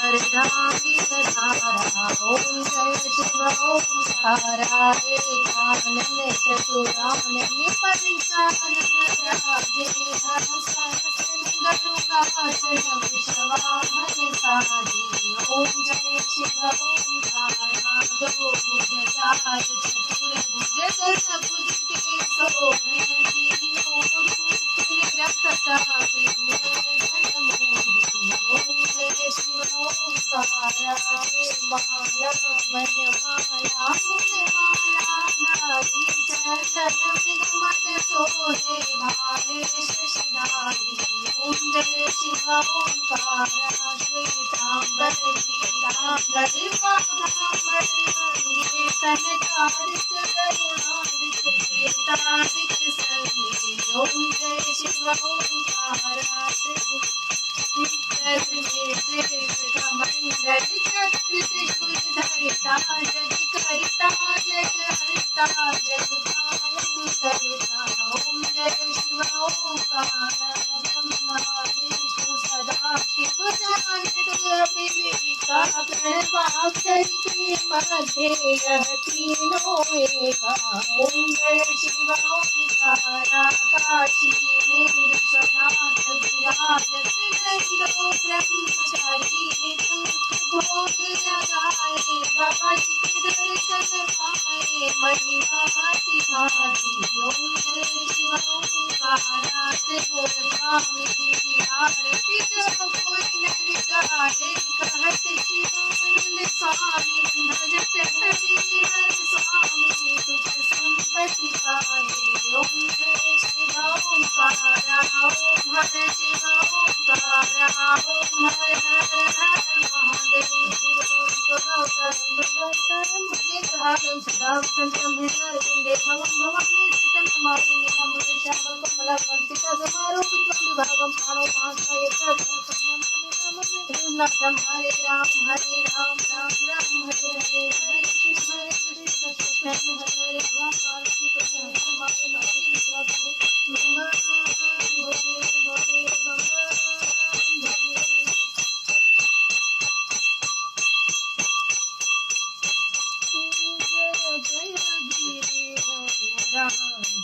अर्धांगी धारा ओम जय शिव ओंकारा एकानन चतुरानन पंचानन राजे सहस्रन गरुड़ाचल वृषवाहन साजे ओम जय शिव ओंकारा दो भुजधार चतुर्भुज दशभुज के शोभे तीनों रूप निरखता शिव ओंकारा माला मनमाला मुंडमाला नारी चंदन विगमत सोहे भाले शशिधारी ओम जय शिव ओंकारा श्वेतांबर पीतांबर वाघांबर वंदे सनकादिक करुणादिक केतादिक संगे ओम जय शिव ओंकारा मंडल त्रिशूल धरिता जग करता जग हरता जग पालन करता ओम जय शिव ओंकारा ब्रह्मा विष्णु सदा शिव विवेका गणवाक्षर के मध्य यह तीनों एका ओम जय शिव ओंकारा काशी में विश्वनाथ विराजत ब्रह्मचारी भोग लगाए बाबा जी के दर्शन पाए महिमा हाथी ओम जय शिव ओंकारा स्वामी की आरती जब कोई नर गाए कहत शिवानंद स्वामी भजत हरिहर स्वामी सुख संपत्ति पाए ओम जय शिव ओंकारा ओम हर शिव ओंकारा ओम हर हर हर महादेव सदा संतम हृदय भवम भवानी सितम नमामि निगम श्यामल कमलम सीता समारोपित विभागम प्राणो पांचय नाथम हरे राम राम राम हरे हरे हरे कृष्ण कृष्ण हरे हरे राम पार्वती पति हनुमान माते विश्वासु नमः भोले भोले नमः जय जय गिरि राम